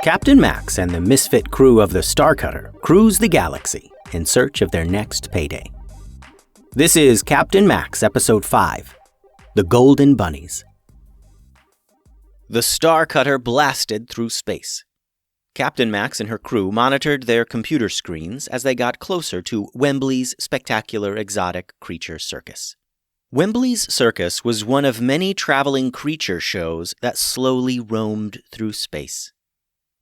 Captain Maxx and the misfit crew of the Starcutter cruise the galaxy in search of their next payday. This is Captain Maxx, Episode 5, The Golden Bunnies. The Starcutter blasted through space. Captain Maxx and her crew monitored their computer screens as they got closer to Wembley's spectacular exotic creature circus. Wembley's circus was one of many traveling creature shows that slowly roamed through space.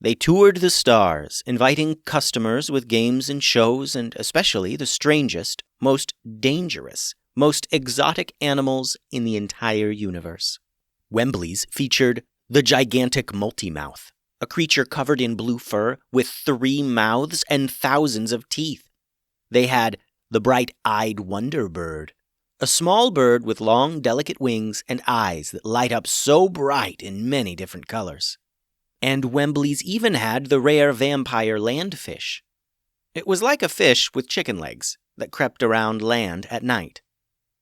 They toured the stars, inviting customers with games and shows, and especially the strangest, most dangerous, most exotic animals in the entire universe. Wembley's featured the gigantic multimouth, a creature covered in blue fur with 3 mouths and thousands of teeth. They had the bright-eyed wonder bird, a small bird with long, delicate wings and eyes that light up so bright in many different colors. And Wembley's even had the rare vampire landfish. It was like a fish with chicken legs that crept around land at night.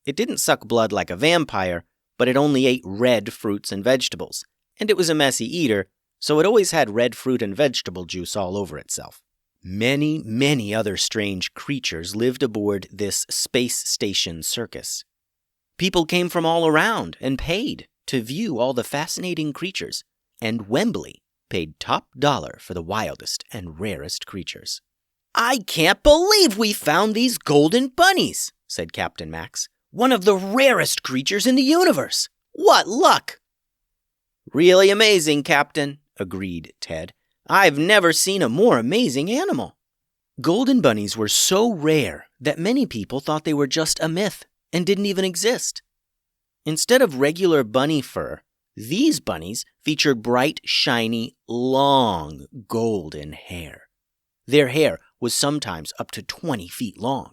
It didn't suck blood like a vampire, but it only ate red fruits and vegetables, and it was a messy eater, so it always had red fruit and vegetable juice all over itself. Many, many other strange creatures lived aboard this space station circus. People came from all around and paid to view all the fascinating creatures, and Wembley paid top dollar for the wildest and rarest creatures. "I can't believe we found these golden bunnies," said Captain Maxx. "One of the rarest creatures in the universe. What luck!" "Really amazing, Captain," agreed Ted. "I've never seen a more amazing animal." Golden bunnies were so rare that many people thought they were just a myth and didn't even exist. Instead of regular bunny fur, these bunnies featured bright, shiny, long, golden hair. Their hair was sometimes up to 20 feet long.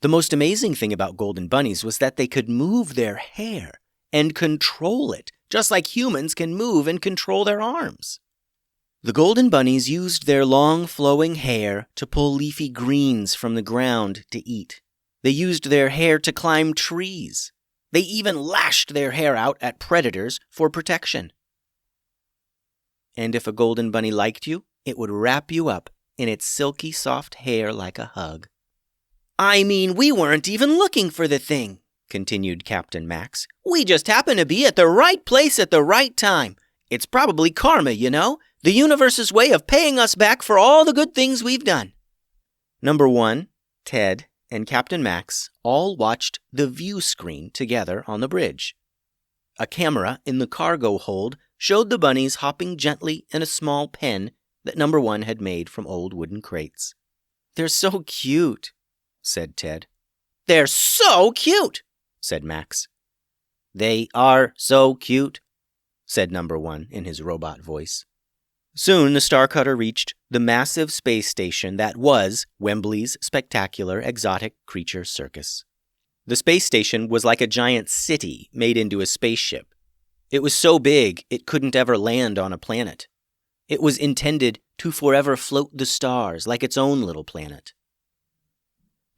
The most amazing thing about golden bunnies was that they could move their hair and control it, just like humans can move and control their arms. The golden bunnies used their long, flowing hair to pull leafy greens from the ground to eat. They used their hair to climb trees. They even lashed their hair out at predators for protection. And if a golden bunny liked you, it would wrap you up in its silky soft hair like a hug. "I mean, we weren't even looking for the thing," continued Captain Maxx. "We just happened to be at the right place at the right time. It's probably karma, you know, the universe's way of paying us back for all the good things we've done." Number 1, Ted and Captain Maxx all watched the view screen together on the bridge. A camera in the cargo hold showed the bunnies hopping gently in a small pen that Number 1 had made from old wooden crates. "They're so cute," said Ted. "They're so cute," said Maxx. "They are so cute," said Number 1 in his robot voice. Soon the Starcutter reached the massive space station that was Wembley's spectacular exotic creature circus. The space station was like a giant city made into a spaceship. It was so big it couldn't ever land on a planet. It was intended to forever float the stars like its own little planet.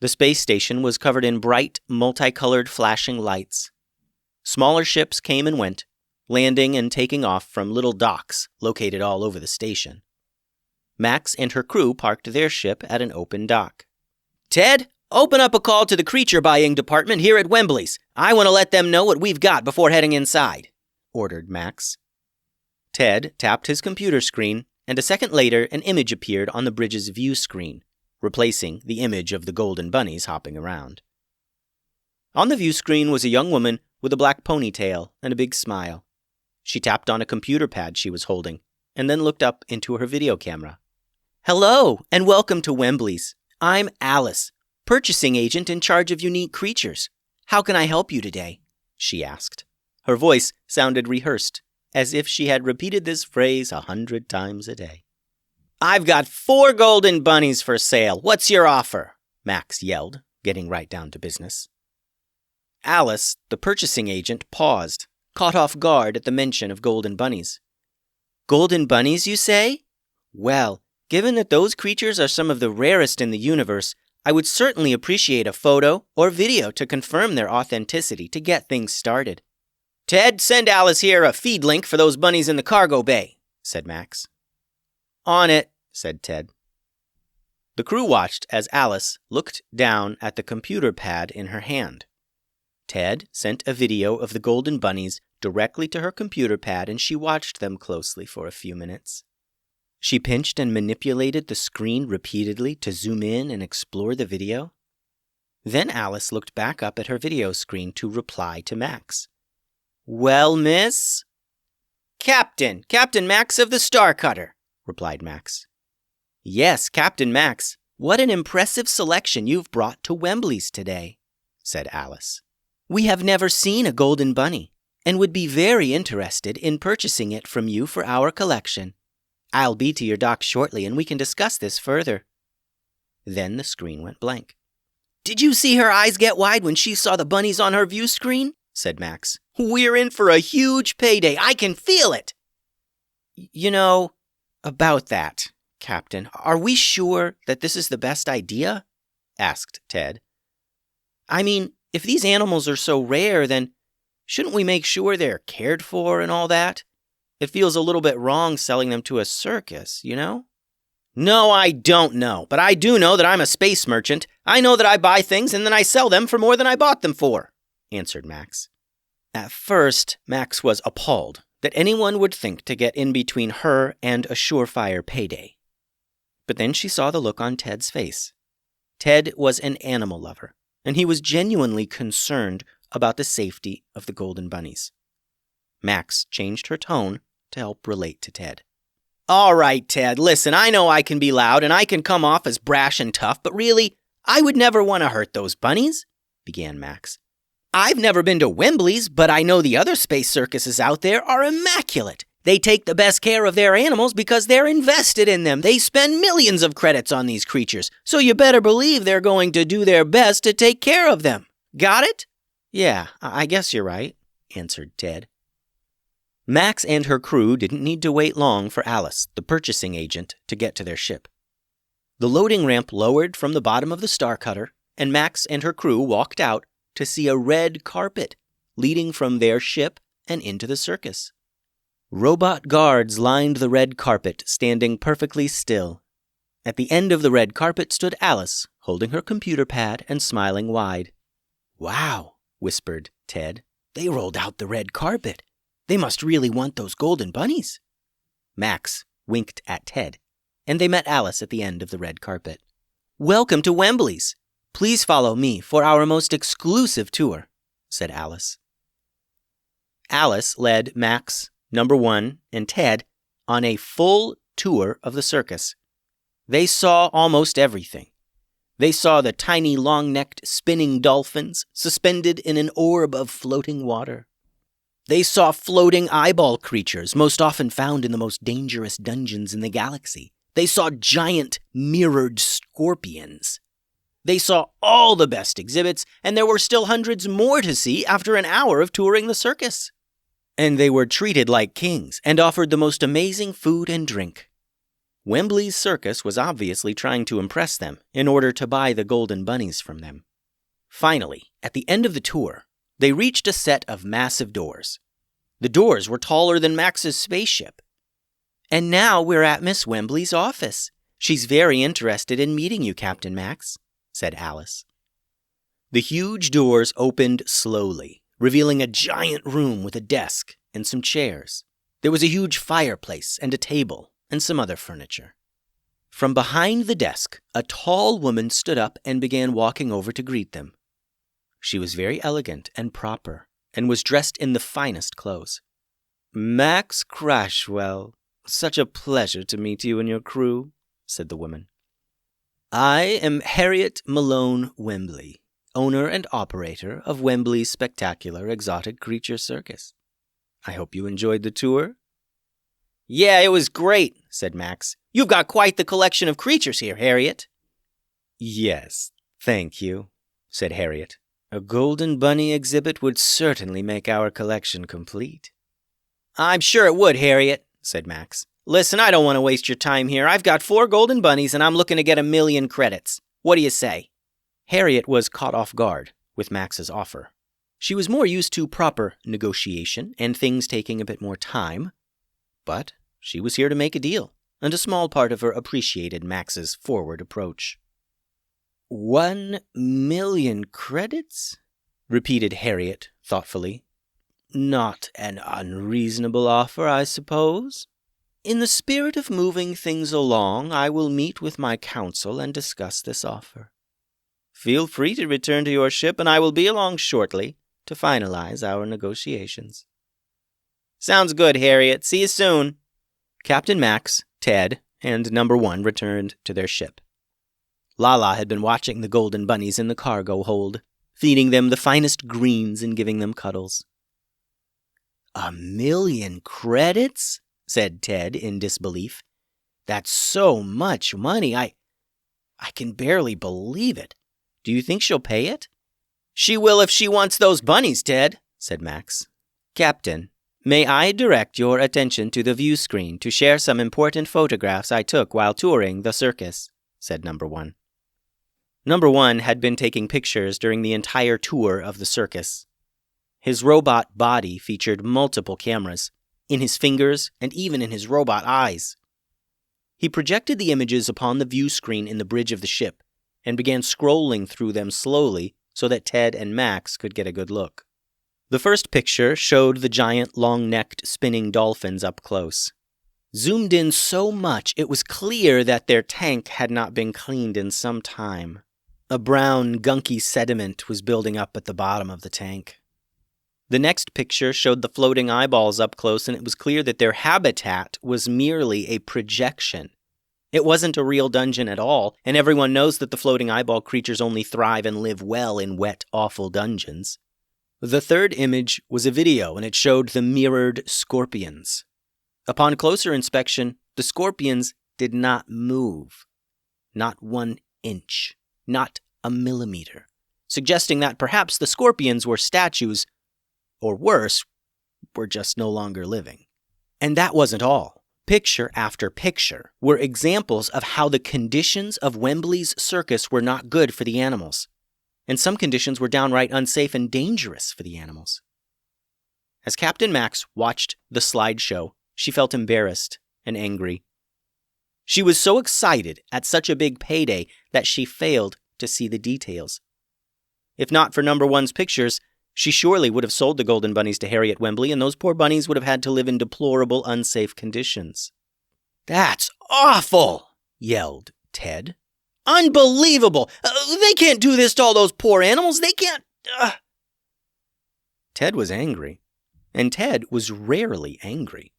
The space station was covered in bright, multicolored flashing lights. Smaller ships came and went, landing and taking off from little docks located all over the station. Maxx and her crew parked their ship at an open dock. "Ted, open up a call to the creature buying department here at Wembley's. I want to let them know what we've got before heading inside," ordered Maxx. Ted tapped his computer screen, and a second later an image appeared on the bridge's view screen, replacing the image of the golden bunnies hopping around. On the view screen was a young woman with a black ponytail and a big smile. She tapped on a computer pad she was holding, and then looked up into her video camera. "Hello, and welcome to Wembley's. I'm Alice, purchasing agent in charge of unique creatures. How can I help you today?" she asked. Her voice sounded rehearsed, as if she had repeated this phrase 100 times a day. "I've got 4 golden bunnies for sale. What's your offer?" Maxx yelled, getting right down to business. Alice, the purchasing agent, paused, caught off guard at the mention of golden bunnies. "Golden bunnies, you say? Well, given that those creatures are some of the rarest in the universe, I would certainly appreciate a photo or video to confirm their authenticity to get things started." "Ted, send Alice here a feed link for those bunnies in the cargo bay," said Maxx. "On it," said Ted. The crew watched as Alice looked down at the computer pad in her hand. Ted sent a video of the golden bunnies directly to her computer pad, and she watched them closely for a few minutes. She pinched and manipulated the screen repeatedly to zoom in and explore the video. Then Alice looked back up at her video screen to reply to Maxx. "Well, miss?" Captain Maxx of the Star Cutter," replied Maxx. "Yes, Captain Maxx. What an impressive selection you've brought to Wembley's today," said Alice. "We have never seen a golden bunny, and would be very interested in purchasing it from you for our collection. I'll be to your dock shortly, and we can discuss this further." Then the screen went blank. "Did you see her eyes get wide when she saw the bunnies on her view screen?" said Maxx. "We're in for a huge payday. I can feel it." "You know, about that, Captain, are we sure that this is the best idea?" asked Ted. "I mean, if these animals are so rare, then shouldn't we make sure they're cared for and all that? It feels a little bit wrong selling them to a circus, you know?" "No, I don't know, but I do know that I'm a space merchant. I know that I buy things and then I sell them for more than I bought them for," answered Maxx. At first, Maxx was appalled that anyone would think to get in between her and a surefire payday. But then she saw the look on Ted's face. Ted was an animal lover, and he was genuinely concerned about the safety of the golden bunnies. Maxx changed her tone to help relate to Ted. "All right, Ted, listen, I know I can be loud and I can come off as brash and tough, but really, I would never want to hurt those bunnies," began Maxx. "I've never been to Wembley's, but I know the other space circuses out there are immaculate. They take the best care of their animals because they're invested in them. They spend millions of credits on these creatures, so you better believe they're going to do their best to take care of them. Got it?" "Yeah, I guess you're right," answered Ted. Maxx and her crew didn't need to wait long for Alice, the purchasing agent, to get to their ship. The loading ramp lowered from the bottom of the Star Cutter, and Maxx and her crew walked out to see a red carpet leading from their ship and into the circus. Robot guards lined the red carpet, standing perfectly still. At the end of the red carpet stood Alice, holding her computer pad and smiling wide. "Wow," whispered Ted. "They rolled out the red carpet. They must really want those golden bunnies." Maxx winked at Ted, and they met Alice at the end of the red carpet. "Welcome to Wembley's. Please follow me for our most exclusive tour," said Alice. Alice led Maxx, Number 1, and Ted on a full tour of the circus. They saw almost everything. They saw the tiny, long-necked, spinning dolphins suspended in an orb of floating water. They saw floating eyeball creatures, most often found in the most dangerous dungeons in the galaxy. They saw giant, mirrored scorpions. They saw all the best exhibits, and there were still hundreds more to see after an hour of touring the circus. And they were treated like kings and offered the most amazing food and drink. Wembley's circus was obviously trying to impress them in order to buy the golden bunnies from them. Finally, at the end of the tour, they reached a set of massive doors. The doors were taller than Max's spaceship. "And now we're at Miss Wembley's office. She's very interested in meeting you, Captain Maxx," said Alice. The huge doors opened slowly, revealing a giant room with a desk and some chairs. There was a huge fireplace and a table and some other furniture. From behind the desk, a tall woman stood up and began walking over to greet them. She was very elegant and proper, and was dressed in the finest clothes. "Max Crashwell, such a pleasure to meet you and your crew," said the woman. "I am Harriet Malone Wembley, owner and operator of Wembley's spectacular exotic creature circus. I hope you enjoyed the tour." "Yeah, it was great," said Maxx. "You've got quite the collection of creatures here, Harriet." "Yes, thank you," said Harriet. "A golden bunny exhibit would certainly make our collection complete." "I'm sure it would, Harriet," said Maxx. "Listen, I don't want to waste your time here. I've got 4 golden bunnies, and I'm looking to get 1,000,000 credits. What do you say?" Harriet was caught off guard with Max's offer. She was more used to proper negotiation and things taking a bit more time, but she was here to make a deal, and a small part of her appreciated Max's forward approach. 1,000,000 credits? Repeated Harriet thoughtfully. Not an unreasonable offer, I suppose. In the spirit of moving things along, I will meet with my counsel and discuss this offer. Feel free to return to your ship, and I will be along shortly to finalize our negotiations. Sounds good, Harriet. See you soon. Captain Maxx, Ted, and Number 1 returned to their ship. Lala had been watching the golden bunnies in the cargo hold, feeding them the finest greens and giving them cuddles. 1,000,000 credits? Said Ted in disbelief. That's so much money. I can barely believe it. Do you think she'll pay it? She will if she wants those bunnies, Ted, said Maxx. Captain, may I direct your attention to the view screen to share some important photographs I took while touring the circus, said Number 1. Number 1 had been taking pictures during the entire tour of the circus. His robot body featured multiple cameras, in his fingers and even in his robot eyes. He projected the images upon the view screen in the bridge of the ship and began scrolling through them slowly so that Ted and Maxx could get a good look. The first picture showed the giant, long-necked, spinning dolphins up close. Zoomed in so much it was clear that their tank had not been cleaned in some time. A brown, gunky sediment was building up at the bottom of the tank. The next picture showed the floating eyeballs up close, and it was clear that their habitat was merely a projection. It wasn't a real dungeon at all, and everyone knows that the floating eyeball creatures only thrive and live well in wet, awful dungeons. The third image was a video, and it showed the mirrored scorpions. Upon closer inspection, the scorpions did not move. Not 1 inch. Not a millimeter. Suggesting that perhaps the scorpions were statues, or worse, were just no longer living. And that wasn't all. Picture after picture were examples of how the conditions of Wembley's circus were not good for the animals. And some conditions were downright unsafe and dangerous for the animals. As Captain Maxx watched the slideshow, she felt embarrassed and angry. She was so excited at such a big payday that she failed to see the details. If not for Number 1's pictures, she surely would have sold the golden bunnies to Harriet Wembley, and those poor bunnies would have had to live in deplorable, unsafe conditions. That's awful, yelled Ted. Unbelievable! They can't do this to all those poor animals. They can't... Ted was angry, and Ted was rarely angry.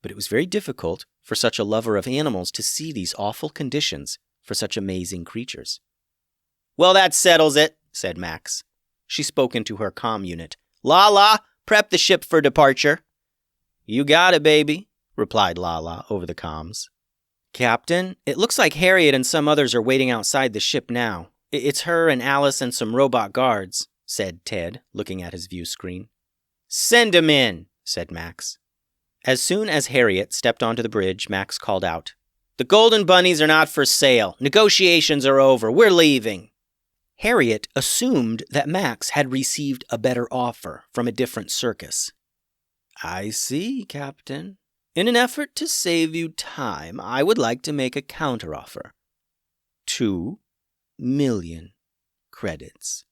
But it was very difficult for such a lover of animals to see these awful conditions for such amazing creatures. Well, that settles it, said Maxx. She spoke into her comm unit. Lala, prep the ship for departure. You got it, baby, replied Lala over the comms. Captain, it looks like Harriet and some others are waiting outside the ship now. It's her and Alice and some robot guards, said Ted, looking at his view screen. Send 'em in, said Maxx. As soon as Harriet stepped onto the bridge, Maxx called out, The golden bunnies are not for sale. Negotiations are over. We're leaving. Harriet assumed that Maxx had received a better offer from a different circus. I see, Captain. In an effort to save you time, I would like to make a counteroffer. 2,000,000 credits.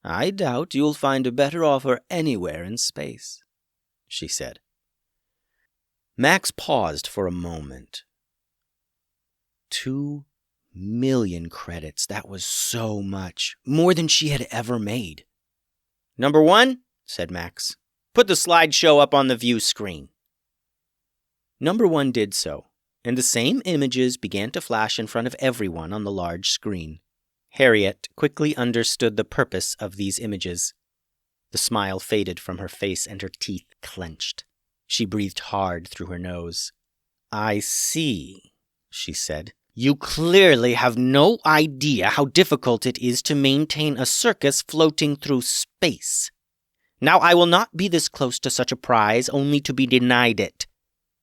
I doubt you'll find a better offer anywhere in space, she said. Maxx paused for a moment. 2,000,000 credits. That was so much. More than she had ever made. Number 1, said Maxx. Put the slideshow up on the view screen. Number 1 did so, and the same images began to flash in front of everyone on the large screen. Harriet quickly understood the purpose of these images. The smile faded from her face and her teeth clenched. She breathed hard through her nose. I see, she said. You clearly have no idea how difficult it is to maintain a circus floating through space. Now I will not be this close to such a prize only to be denied it.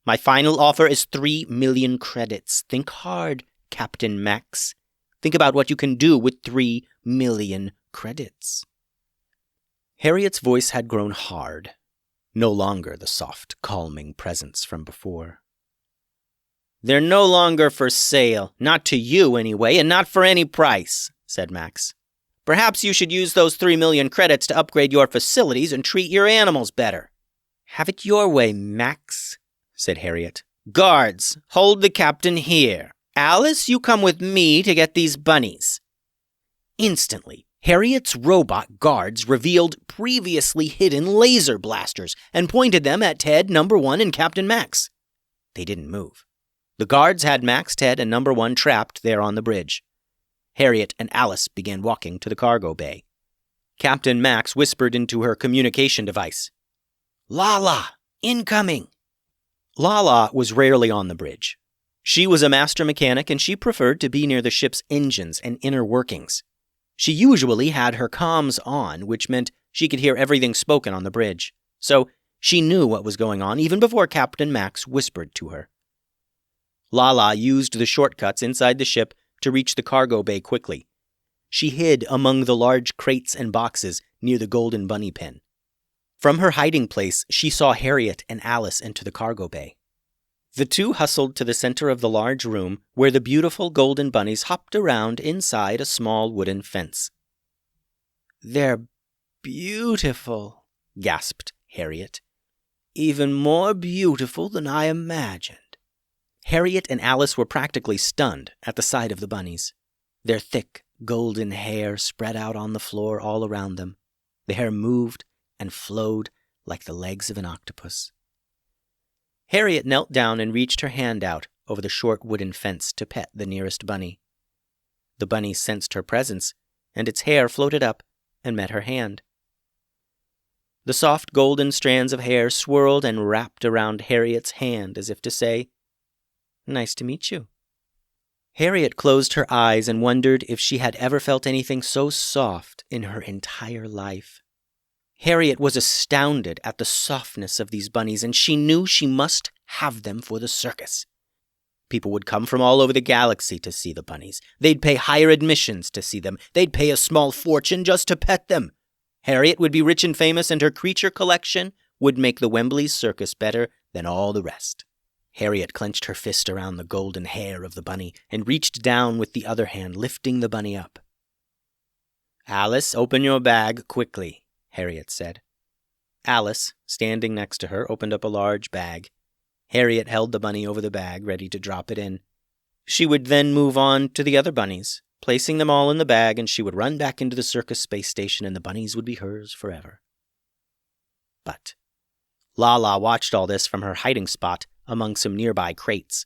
My final offer is 3,000,000 credits. Think hard, Captain Maxx. Think about what you can do with 3,000,000 credits. Harriet's voice had grown hard, no longer the soft, calming presence from before. They're no longer for sale. Not to you, anyway, and not for any price, said Max. Perhaps you should use those 3 million credits to upgrade your facilities and treat your animals better. Have it your way, Max, said Harriet. Guards, hold the captain here. Alice, you come with me to get these bunnies. Instantly, Harriet's robot guards revealed previously hidden laser blasters and pointed them at Ted, Number 1, and Captain Max. They didn't move. The guards had Max, Ted, and Number 1 trapped there on the bridge. Harriet and Alice began walking to the cargo bay. Captain Max whispered into her communication device. Lala, incoming! Lala was rarely on the bridge. She was a master mechanic and she preferred to be near the ship's engines and inner workings. She usually had her comms on, which meant she could hear everything spoken on the bridge. So she knew what was going on even before Captain Max whispered to her. Lala used the shortcuts inside the ship to reach the cargo bay quickly. She hid among the large crates and boxes near the Golden Bunny pen. From her hiding place, she saw Harriet and Alice enter the cargo bay. The two hustled to the center of the large room where the beautiful golden bunnies hopped around inside a small wooden fence. They're beautiful, gasped Harriet. Even more beautiful than I imagined. Harriet and Alice were practically stunned at the sight of the bunnies. Their thick, golden hair spread out on the floor all around them. The hair moved and flowed like the legs of an octopus. Harriet knelt down and reached her hand out over the short wooden fence to pet the nearest bunny. The bunny sensed her presence, and its hair floated up and met her hand. The soft golden strands of hair swirled and wrapped around Harriet's hand as if to say, Nice to meet you. Harriet closed her eyes and wondered if she had ever felt anything so soft in her entire life. Harriet was astounded at the softness of these bunnies, and she knew she must have them for the circus. People would come from all over the galaxy to see the bunnies. They'd pay higher admissions to see them. They'd pay a small fortune just to pet them. Harriet would be rich and famous, and her creature collection would make the Wembley Circus better than all the rest. Harriet clenched her fist around the golden hair of the bunny and reached down with the other hand, lifting the bunny up. Alice, open your bag quickly, Harriet said. Alice, standing next to her, opened up a large bag. Harriet held the bunny over the bag, ready to drop it in. She would then move on to the other bunnies, placing them all in the bag, and she would run back into the circus space station, and the bunnies would be hers forever. But Lala watched all this from her hiding spot among some nearby crates.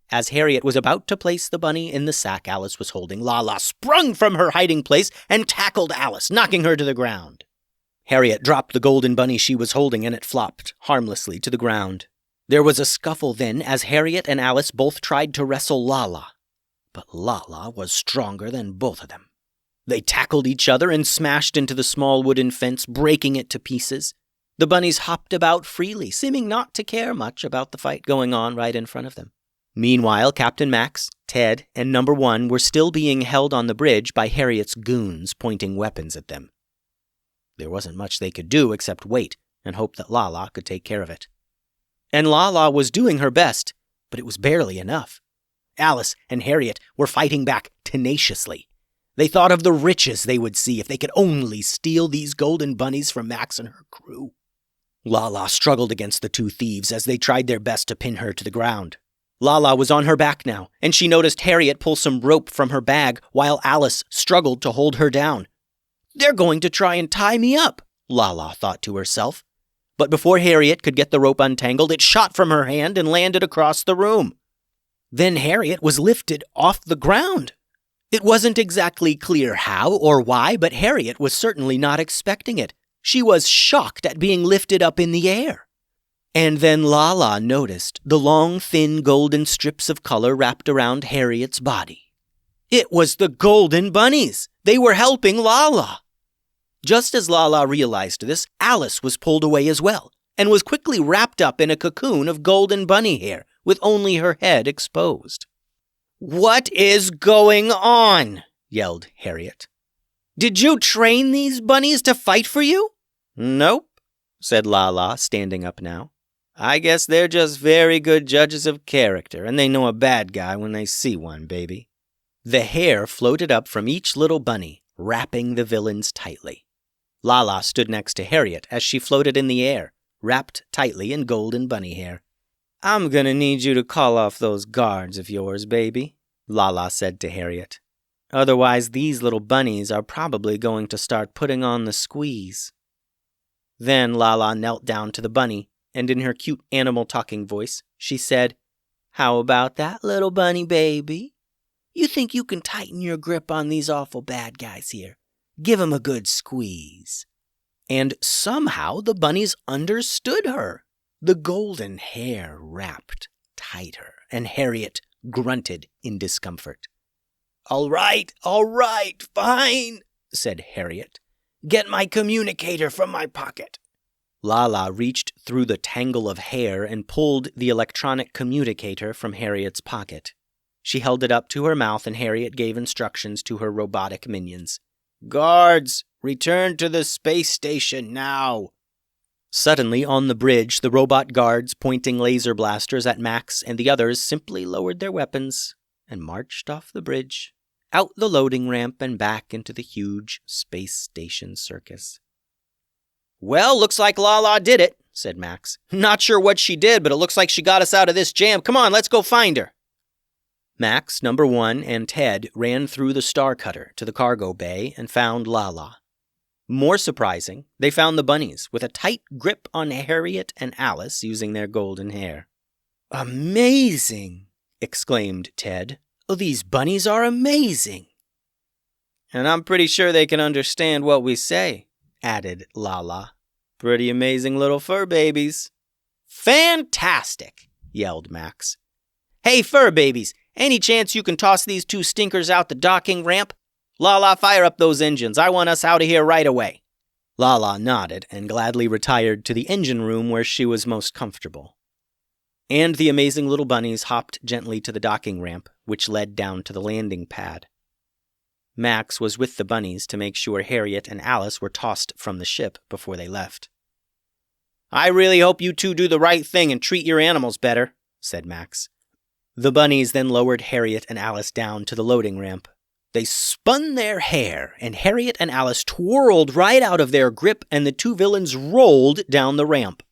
As Harriet was about to place the bunny in the sack Alice was holding, Lala sprung from her hiding place and tackled Alice, knocking her to the ground. Harriet dropped the golden bunny she was holding, and it flopped harmlessly to the ground. There was a scuffle then as Harriet and Alice both tried to wrestle Lala. But Lala was stronger than both of them. They tackled each other and smashed into the small wooden fence, breaking it to pieces. The bunnies hopped about freely, seeming not to care much about the fight going on right in front of them. Meanwhile, Captain Max, Ted, and Number 1 were still being held on the bridge by Harriet's goons pointing weapons at them. There wasn't much they could do except wait and hope that Lala could take care of it. And Lala was doing her best, but it was barely enough. Alice and Harriet were fighting back tenaciously. They thought of the riches they would see if they could only steal these golden bunnies from Max and her crew. Lala struggled against the two thieves as they tried their best to pin her to the ground. Lala was on her back now, and she noticed Harriet pull some rope from her bag while Alice struggled to hold her down. They're going to try and tie me up, Lala thought to herself. But before Harriet could get the rope untangled, it shot from her hand and landed across the room. Then Harriet was lifted off the ground. It wasn't exactly clear how or why, but Harriet was certainly not expecting it. She was shocked at being lifted up in the air. And then Lala noticed the long, thin, golden strips of color wrapped around Harriet's body. It was the golden bunnies. They were helping Lala. Just as Lala realized this, Alice was pulled away as well, and was quickly wrapped up in a cocoon of golden bunny hair, with only her head exposed. "What is going on?" yelled Harriet. "Did you train these bunnies to fight for you?" "Nope," said Lala, standing up now. I guess they're just very good judges of character, and they know a bad guy when they see one, baby. The hair floated up from each little bunny, wrapping the villains tightly. Lala stood next to Harriet as she floated in the air, wrapped tightly in golden bunny hair. I'm gonna need you to call off those guards of yours, baby, Lala said to Harriet. Otherwise, these little bunnies are probably going to start putting on the squeeze. Then Lala knelt down to the bunny, and in her cute animal-talking voice, she said, How about that, little bunny baby? You think you can tighten your grip on these awful bad guys here? Give 'em a good squeeze. And somehow the bunnies understood her. The golden hair wrapped tighter, and Harriet grunted in discomfort. All right, fine, said Harriet. Get my communicator from my pocket. Lala reached through the tangle of hair and pulled the electronic communicator from Harriet's pocket. She held it up to her mouth, and Harriet gave instructions to her robotic minions. Guards, return to the space station now. Suddenly, on the bridge, the robot guards pointing laser blasters at Maxx and the others simply lowered their weapons and marched off the bridge, out the loading ramp and back into the huge space station circus. Well, looks like Lala did it, said Maxx. Not sure what she did, but it looks like she got us out of this jam. Come on, let's go find her. Maxx, number 1, and Ted ran through the Star Cutter to the cargo bay and found Lala. More surprising, they found the bunnies with a tight grip on Harriet and Alice using their golden hair. Amazing, exclaimed Ted. Oh, these bunnies are amazing. And I'm pretty sure they can understand what we say, added Lala. Pretty amazing little fur babies. Fantastic, yelled Maxx. Hey, fur babies, any chance you can toss these 2 stinkers out the docking ramp? Lala, fire up those engines. I want us out of here right away. Lala nodded and gladly retired to the engine room where she was most comfortable. And the amazing little bunnies hopped gently to the docking ramp, which led down to the landing pad. Maxx was with the bunnies to make sure Harriet and Alice were tossed from the ship before they left. I really hope you 2 do the right thing and treat your animals better, said Maxx. The bunnies then lowered Harriet and Alice down to the loading ramp. They spun their hair, and Harriet and Alice twirled right out of their grip, and the 2 villains rolled down the ramp.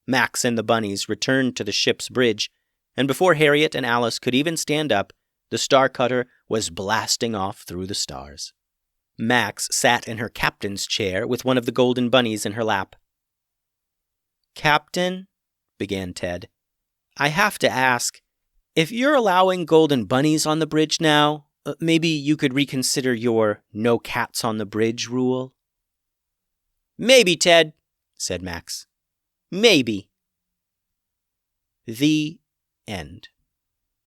Maxx and the bunnies returned to the ship's bridge, and before Harriet and Alice could even stand up, the Star Cutter was blasting off through the stars. Maxx sat in her captain's chair with one of the golden bunnies in her lap. Captain, began Ted, I have to ask, if you're allowing golden bunnies on the bridge now, maybe you could reconsider your no cats on the bridge rule? Maybe, Ted, said Maxx. Maybe. The end.